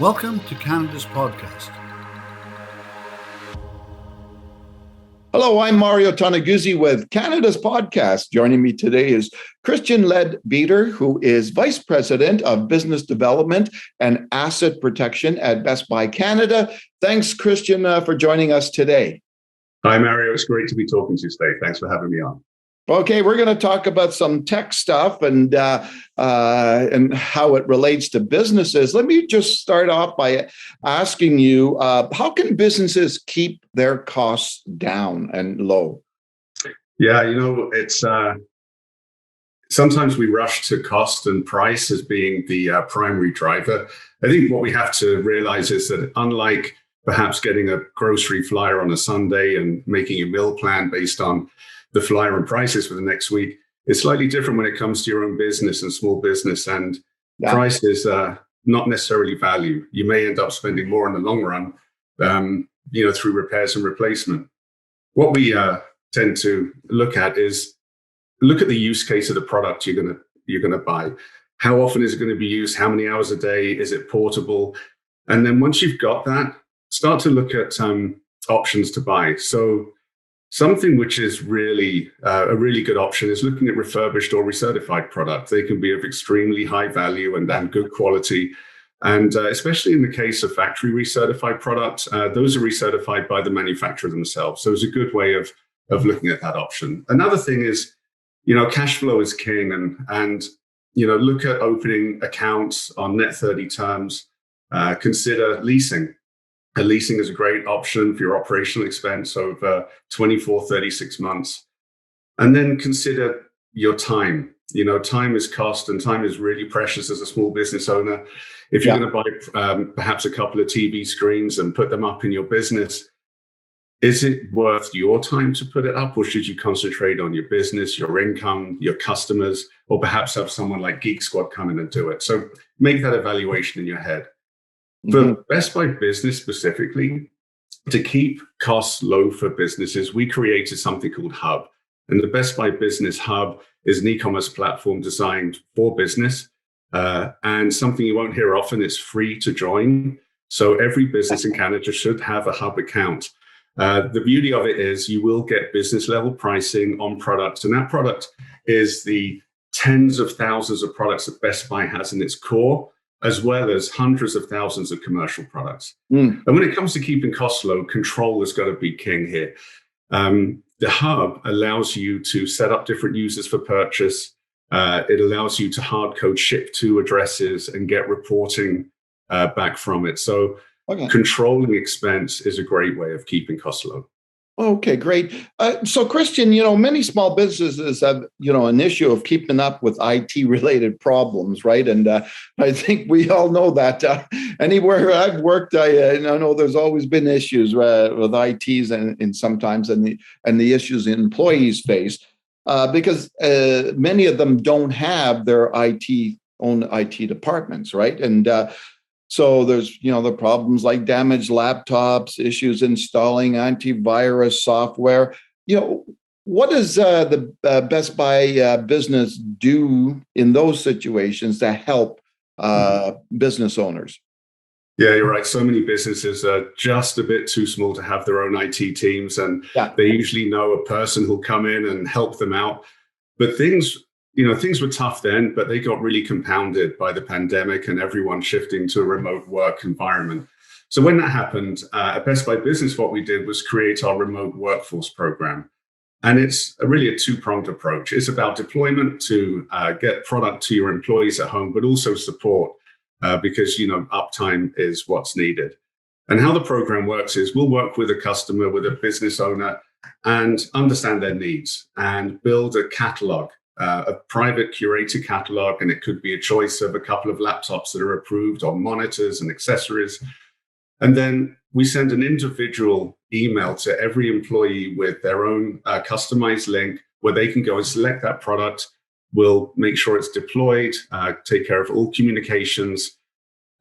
Welcome to Canada's podcast. Hello, I'm Mario Toneguzzi with Canada's podcast. Joining me today is Christian Leadbeater, who is Vice President of Business Development and Asset Protection at Best Buy Canada. Thanks, Christian, for joining us today. Hi, Mario. It's great to be talking to you today. Thanks for having me on. Okay, we're going to talk about some tech stuff and how it relates to businesses. Let me just start off by asking you, how can businesses keep their costs down and low? Yeah, it's sometimes we rush to cost and price as being the primary driver. I think what we have to realize is that unlike perhaps getting a grocery flyer on a Sunday and making a meal plan based on the flyer and prices for the next week, it's slightly different when it comes to your own business and small business. And price is not necessarily value. You may end up spending more in the long run, through repairs and replacement. What we tend to look at is look at the use case of the product you're gonna buy. How often is it going to be used? How many hours a day? Is it portable? And then once you've got that, start to look at options to buy. So something which is really a really good option is looking at refurbished or recertified products. They can be of extremely high value and good quality. And especially in the case of factory recertified products, those are recertified by the manufacturer themselves. So it's a good way of looking at that option. Another thing is, cash flow is king and look at opening accounts on net 30 terms. Consider leasing. Leasing is a great option for your operational expense over 24, 36 months. And then consider your time. Time is cost and time is really precious as a small business owner. If you're going to buy perhaps a couple of TV screens and put them up in your business, is it worth your time to put it up, or should you concentrate on your business, your income, your customers, or perhaps have someone like Geek Squad come in and do it? So make that evaluation in your head. For Best Buy Business specifically, to keep costs low for businesses, we created something called Hub. And the Best Buy Business Hub is an e-commerce platform designed for business. And something you won't hear often, it's free to join. So every business in Canada should have a Hub account. The beauty of it is you will get business level pricing on products. And that product is the tens of thousands of products that Best Buy has in its core, as well as hundreds of thousands of commercial products. And when it comes to keeping costs low, control has got to be king here. The Hub allows you to set up different users for purchase. It allows you to hard code ship to addresses and get reporting back from it. So controlling expense is a great way of keeping costs low. Okay, great. So, Christian, many small businesses have, an issue of keeping up with IT-related problems, right? And I think we all know that anywhere I've worked, I know there's always been issues with ITs and sometimes and the issues employees face because many of them don't have their own IT departments, right? And so there's, the problems like damaged laptops, issues installing antivirus software. What does the Best Buy business do in those situations to help business owners? Yeah, you're right. So many businesses are just a bit too small to have their own IT teams, and they usually know a person who'll come in and help them out. But things were tough then, but they got really compounded by the pandemic and everyone shifting to a remote work environment. So when that happened, at Best Buy Business, what we did was create our remote workforce program. And it's really a two-pronged approach. It's about deployment to get product to your employees at home, but also support because, uptime is what's needed. And how the program works is we'll work with a customer, with a business owner, and understand their needs and build a catalog. A private curated catalog, and it could be a choice of a couple of laptops that are approved, or monitors and accessories. And then we send an individual email to every employee with their own customized link where they can go and select that product. We'll make sure it's deployed, take care of all communications.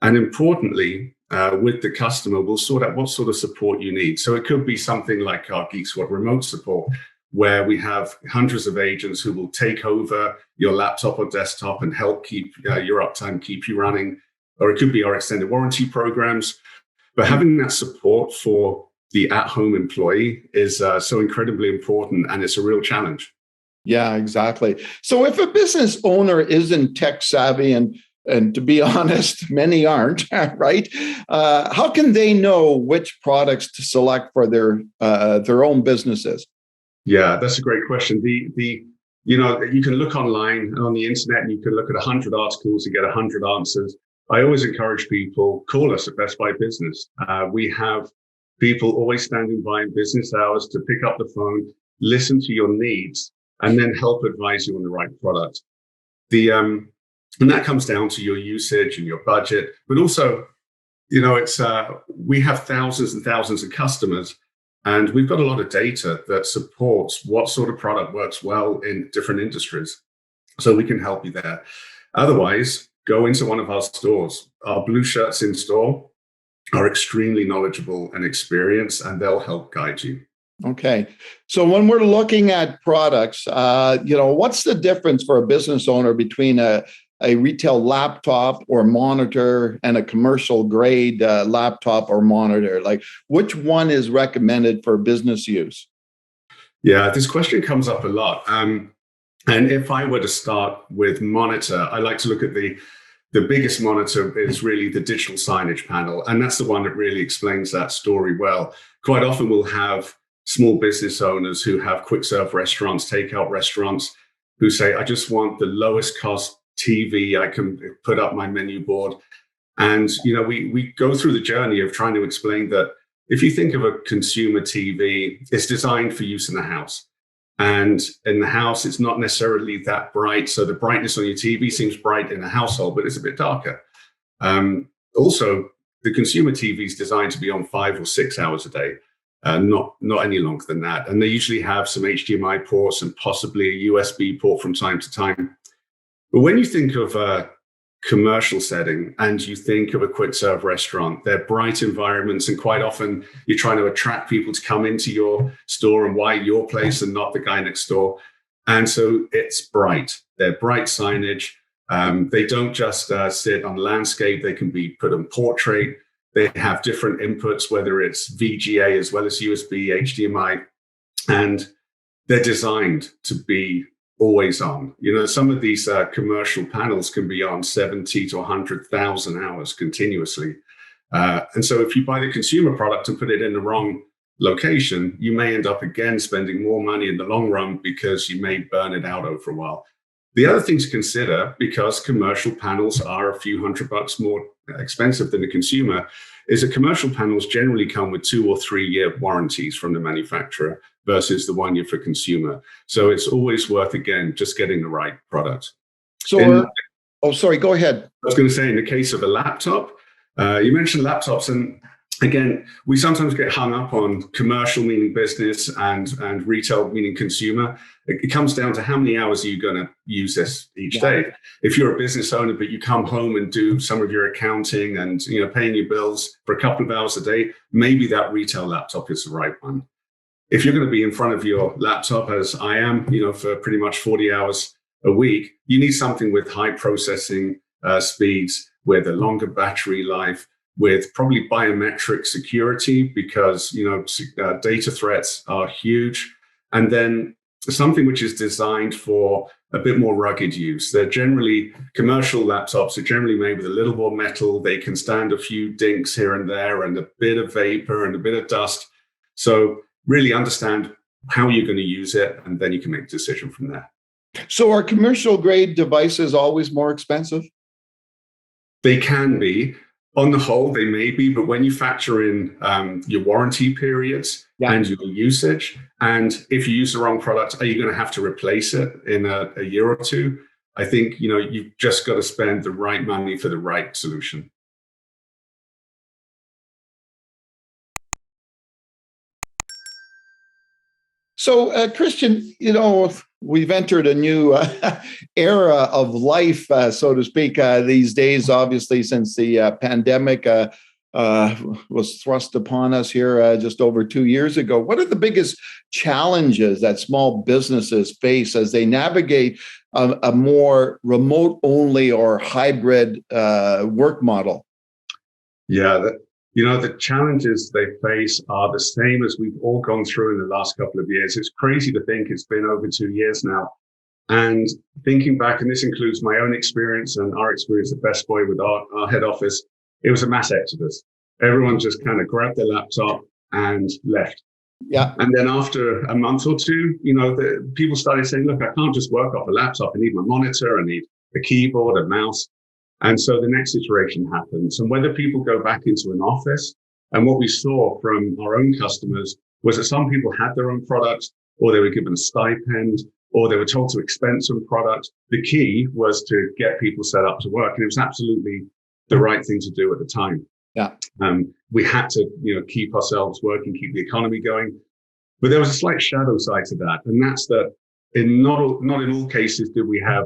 And importantly, with the customer, we'll sort out what sort of support you need. So it could be something like our Geek Squad remote support, where we have hundreds of agents who will take over your laptop or desktop and help keep your uptime, keep you running. or it could be our extended warranty programs. But having that support for the at-home employee is so incredibly important, and it's a real challenge. Yeah, exactly. So if a business owner isn't tech savvy, and to be honest, many aren't, right? How can they know which products to select for their own businesses? Yeah, that's a great question. You can look online and on the internet, and you can look at 100 articles and get 100 answers. I always encourage people, call us at Best Buy Business. We have people always standing by in business hours to pick up the phone, listen to your needs, and then help advise you on the right product. And that comes down to your usage and your budget, but also, we have thousands and thousands of customers, and we've got a lot of data that supports what sort of product works well in different industries. So we can help you there. Otherwise, go into one of our stores. Our blue shirts in store are extremely knowledgeable and experienced, and they'll help guide you. Okay. So when we're looking at products, what's the difference for a business owner between a retail laptop or monitor and a commercial grade laptop or monitor? Like, which one is recommended for business use? Yeah, this question comes up a lot. And if I were to start with monitor, I like to look at the biggest monitor is really the digital signage panel. And that's the one that really explains that story well. Quite often we'll have small business owners who have quick serve restaurants, takeout restaurants, who say, I just want the lowest cost TV I can put up my menu board. And, we go through the journey of trying to explain that if you think of a consumer TV, it's designed for use in the house. And in the house, it's not necessarily that bright. So the brightness on your TV seems bright in the household, but it's a bit darker. Also, the consumer TV is designed to be on 5 or 6 hours a day, not any longer than that. And they usually have some HDMI ports and possibly a USB port from time to time. But when you think of a commercial setting and you think of a quick serve restaurant, they're bright environments, and quite often you're trying to attract people to come into your store and why your place and not the guy next door. And so it's bright. They're bright signage. They don't just sit on landscape. They can be put on portrait. They have different inputs, whether it's VGA as well as USB, HDMI, and they're designed to be always on. Some of these commercial panels can be on 70 to 100,000 hours continuously. And so if you buy the consumer product and put it in the wrong location, you may end up again spending more money in the long run because you may burn it out over a while. The other thing to consider, because commercial panels are a few $100 more expensive than the consumer, is that commercial panels generally come with 2 or 3 year warranties from the manufacturer versus the 1 year for consumer. So it's always worth, again, just getting the right product. So, sorry, go ahead. I was going to say, in the case of a laptop, you mentioned laptops, and again, we sometimes get hung up on commercial meaning business and retail meaning consumer. It comes down to how many hours are you going to use this each day. If you're a business owner, but you come home and do some of your accounting and paying your bills for a couple of hours a day, maybe that retail laptop is the right one. If you're going to be in front of your laptop, as I am, for pretty much 40 hours a week, you need something with high processing speeds, with a longer battery life, with probably biometric security, because data threats are huge, and then something which is designed for a bit more rugged use. Commercial laptops are generally made with a little more metal. They can stand a few dinks here and there, and a bit of vapor and a bit of dust. So really understand how you're going to use it, and then you can make a decision from there. So are commercial grade devices always more expensive? They can be. On the whole, they may be, but when you factor in your warranty periods and your usage, and if you use the wrong product, are you going to have to replace it in a year or two? I think, you've just got to spend the right money for the right solution. So, Christian, we've entered a new era of life, so to speak, these days, obviously, since the pandemic. was thrust upon us here just over 2 years ago. What are the biggest challenges that small businesses face as they navigate a more remote-only or hybrid work model? Yeah, the challenges they face are the same as we've all gone through in the last couple of years. It's crazy to think it's been over 2 years now. And thinking back, and this includes my own experience and our experience at Best Boy with our head office, it was a mass exodus. Everyone just kind of grabbed their laptop and left. Yeah. And then after a month or two, the people started saying, look, I can't just work off a laptop. I need my monitor. I need a keyboard, a mouse. And so the next iteration happens. And whether people go back into an office, and what we saw from our own customers was that some people had their own products, or they were given a stipend, or they were told to expense some products. The key was to get people set up to work. And it was absolutely the right thing to do at the time. Yeah. We had to, keep ourselves working, keep the economy going. But there was a slight shadow side to that. And that's that not in all cases did we have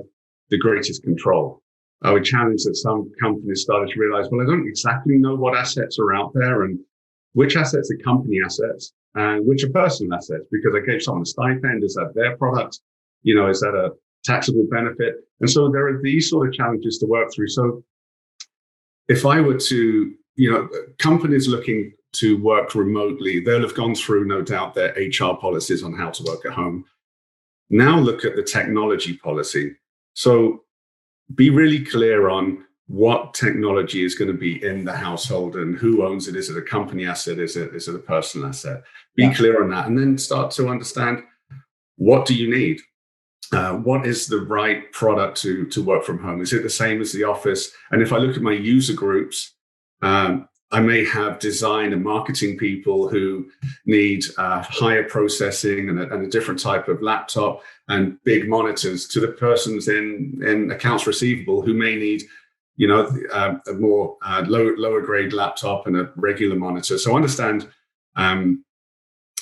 the greatest control. I would challenge that some companies started to realize, well, I don't exactly know what assets are out there and which assets are company assets and which are personal assets, because I gave someone a stipend. Is that their product? Is that a taxable benefit? And so there are these sort of challenges to work through. So if I were to, companies looking to work remotely, they'll have gone through, no doubt, their HR policies on how to work at home. Now look at the technology policy. So be really clear on what technology is going to be in the household and who owns it. Is it a company asset? Is it a personal asset? Be clear on that, and then start to understand, what do you need? What is the right product to work from home? Is it the same as the office? And if I look at my user groups, I may have design and marketing people who need higher processing and a different type of laptop and big monitors, to the persons in accounts receivable who may need, a more lower grade laptop and a regular monitor. So understand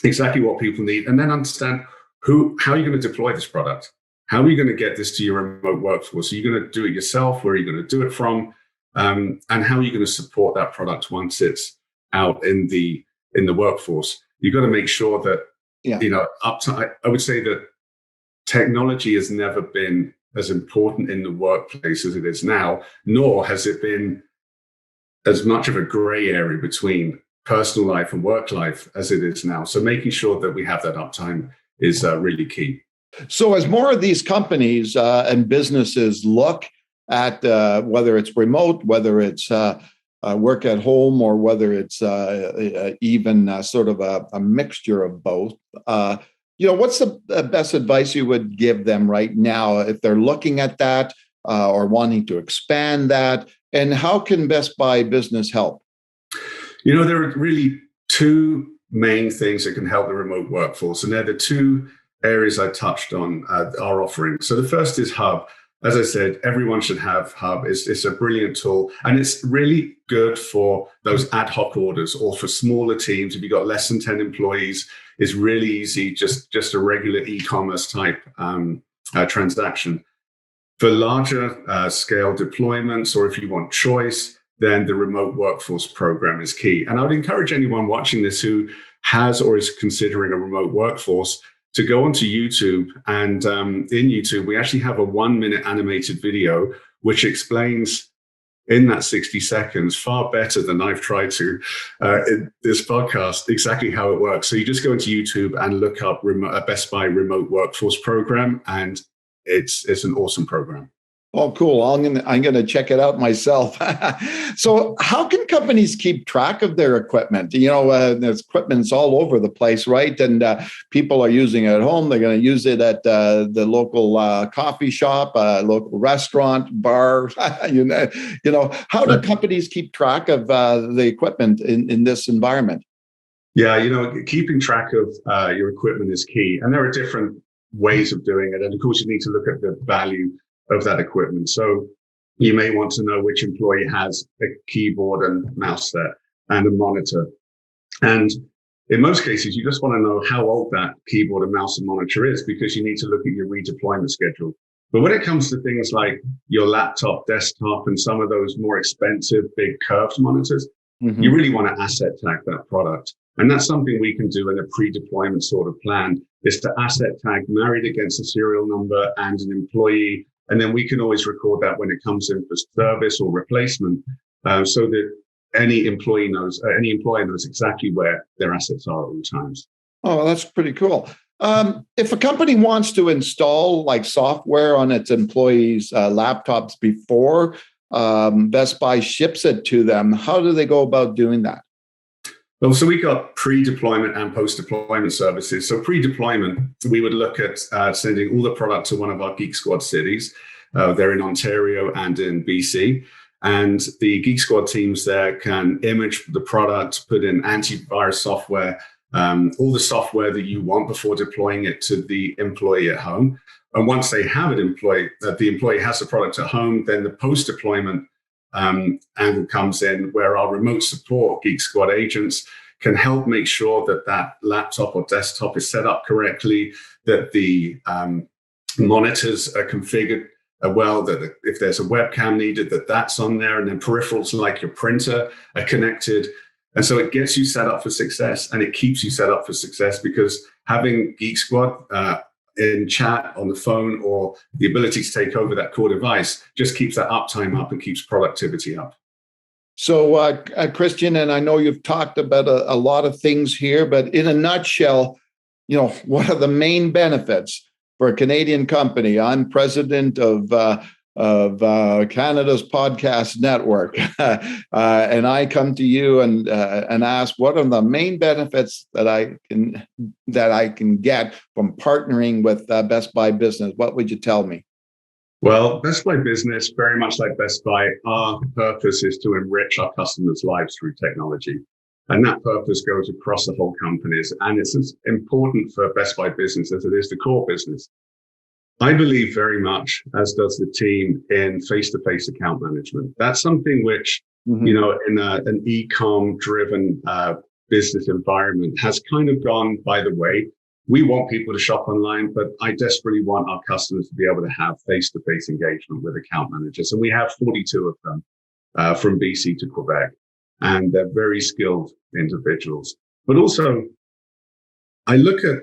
exactly what people need, and then understand how are you going to deploy this product? How are you going to get this to your remote workforce? Are you going to do it yourself? Where are you going to do it from? And how are you going to support that product once it's out in the workforce? You've got to make sure that, I would say that technology has never been as important in the workplace as it is now, nor has it been as much of a gray area between personal life and work life as it is now. So making sure that we have that uptime is really key. So as more of these companies and businesses look at whether it's remote, whether it's work at home, or whether it's even sort of a mixture of both, what's the best advice you would give them right now if they're looking at that or wanting to expand that? And how can Best Buy Business help? There are really two main things that can help the remote workforce, and they're the two areas I touched on our offering. So the first is Hub. As I said, everyone should have Hub. It's a brilliant tool, and it's really good for those ad hoc orders or for smaller teams. If you've got less than 10 employees, it's really easy, just a regular e-commerce type transaction. For larger scale deployments, or if you want choice, then the remote workforce program is key. And I would encourage anyone watching this who has or is considering a remote workforce to go onto YouTube. And in YouTube, we actually have a 1-minute animated video which explains in that 60 seconds, far better than I've tried to in this podcast, exactly how it works. So you just go into YouTube and look up Best Buy Remote Workforce Program, and it's an awesome program. Oh, cool. I'm gonna check it out myself. So how can companies keep track of their equipment? There's equipment's all over the place, right? And people are using it at home. They're going to use it at the local coffee shop, local restaurant, bar. How do companies keep track of the equipment in this environment? Yeah, keeping track of your equipment is key. And there are different ways of doing it. And of course, you need to look at the value of that equipment. So you may want to know which employee has a keyboard and mouse set and a monitor. And in most cases, you just want to know how old that keyboard and mouse and monitor is, because you need to look at your redeployment schedule. But when it comes to things like your laptop, desktop, and some of those more expensive, big curved monitors, Mm-hmm. you really want to asset tag that product. And that's something we can do in a pre-deployment sort of plan, is to asset tag married against a serial number and an employee. And then we can always record that when it comes in for service or replacement, so that any employer knows exactly where their assets are at all times. Oh, that's pretty cool. If a company wants to install like software on its employees' laptops before Best Buy ships it to them, how do they go about doing that? Well, so we got pre-deployment and post-deployment services. So pre-deployment, we would look at sending all the product to one of our Geek Squad cities. They're in Ontario and in BC. And the Geek Squad teams there can image the product, put in antivirus software, all the software that you want before deploying it to the employee at home. And once they have it the employee has the product at home, then the post-deployment angle comes in, where our remote support Geek Squad agents can help make sure that that laptop or desktop is set up correctly, that the monitors are configured well, that if there's a webcam needed, that's on there, and then peripherals like your printer are connected. And so it gets you set up for success, and it keeps you set up for success, because having Geek Squad in chat on the phone, or the ability to take over that core device, just keeps that uptime up and keeps productivity up. So, Christian, and I know you've talked about a lot of things here, but in a nutshell, what are the main benefits for a Canadian company? I'm president of Canada's podcast network, and I come to you and ask, what are the main benefits that I can get from partnering with Best Buy Business? What would you tell me? Well, Best Buy Business, very much like Best Buy, our purpose is to enrich our customers' lives through technology. And that purpose goes across the whole companies. And it's as important for Best Buy Business as it is the core business. I believe very much, as does the team, in face-to-face account management. That's something which, in an e-com driven business environment has kind of gone by the way. We want people to shop online, but I desperately want our customers to be able to have face-to-face engagement with account managers. And we have 42 of them from BC to Quebec, and they're very skilled individuals. But also, I look at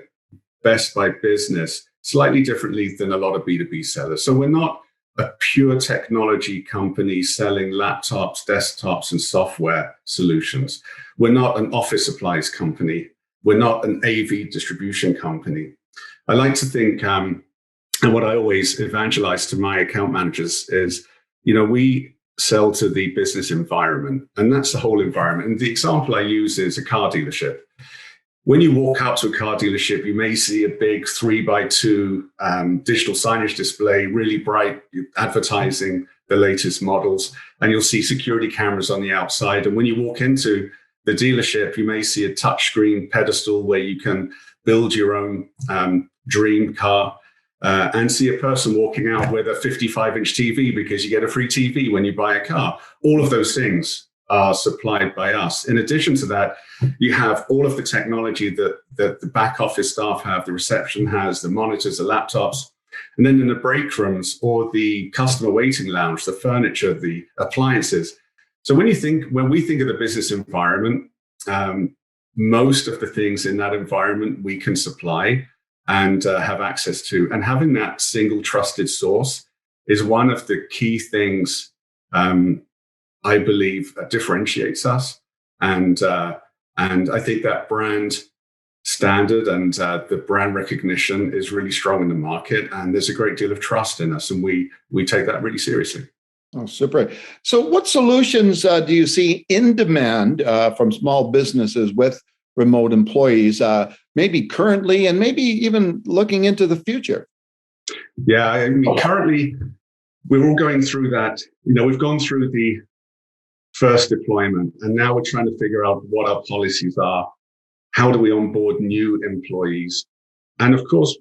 Best Buy Business slightly differently than a lot of B2B sellers. So we're not a pure technology company selling laptops, desktops, and software solutions. We're not an office supplies company. We're not an AV distribution company. I like to think, and what I always evangelize to my account managers is, we sell to the business environment, and that's the whole environment. And the example I use is a car dealership. When you walk out to a car dealership, you may see a big 3x2 digital signage display, really bright, advertising the latest models, and you'll see security cameras on the outside. And when you walk into the dealership, you may see a touchscreen pedestal where you can build your own dream car, and see a person walking out with a 55-inch TV because you get a free TV when you buy a car. All of those things are supplied by us. In addition to that, you have all of the technology that the back office staff have, the reception has, the monitors, the laptops, and then in the break rooms or the customer waiting lounge, the furniture, the appliances. So when we think of the business environment, most of the things in that environment we can supply and have access to. And having that single trusted source is one of the key things I believe differentiates us. And I think that brand standard and the brand recognition is really strong in the market. And there's a great deal of trust in us. And we take that really seriously. Oh, super. So what solutions do you see in demand from small businesses with remote employees, maybe currently and maybe even looking into the future? Yeah, I mean, currently we're all going through that. We've gone through the first deployment, and now we're trying to figure out what our policies are. How do we onboard new employees? And of course,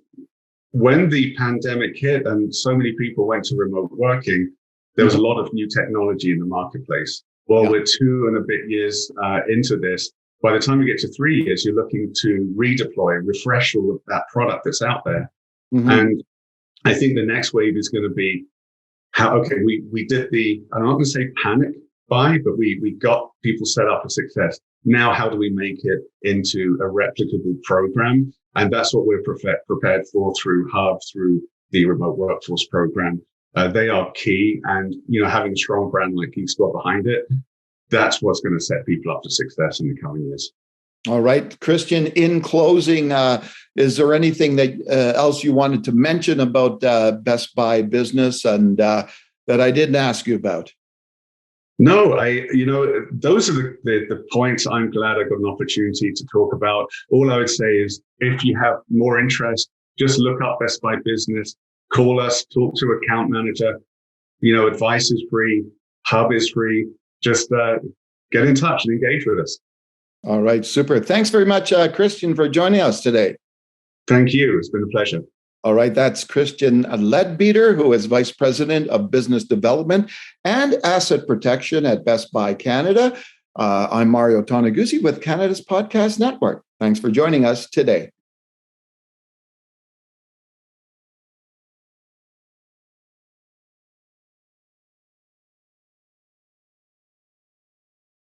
when the pandemic hit and so many people went to remote working, there was a lot of new technology in the marketplace. Well, we're 2 and a bit years into this. By the time we get to 3 years, you're looking to redeploy, refresh all of that product that's out there. Mm-hmm. And I think the next wave is going to be we did I'm not going to say panic, Buy, but we got people set up for success. Now, how do we make it into a replicable program? And that's what we're prepared for through Hub, through the remote workforce program. They are key. And, having a strong brand like Geek-Squad behind it, that's what's going to set people up for success in the coming years. All right, Christian, in closing, is there anything that else you wanted to mention about Best Buy Business and that I didn't ask you about? No, those are the points I'm glad I got an opportunity to talk about. All I would say is if you have more interest, just look up Best Buy Business, call us, talk to account manager. Advice is free, Hub is free. Just get in touch and engage with us. All right, super. Thanks very much, Christian, for joining us today. Thank you. It's been a pleasure. All right, that's Christian Leadbeater, who is Vice President of Business Development and Asset Protection at Best Buy Canada. I'm Mario Toneguzzi with Canada's Podcast Network. Thanks for joining us today.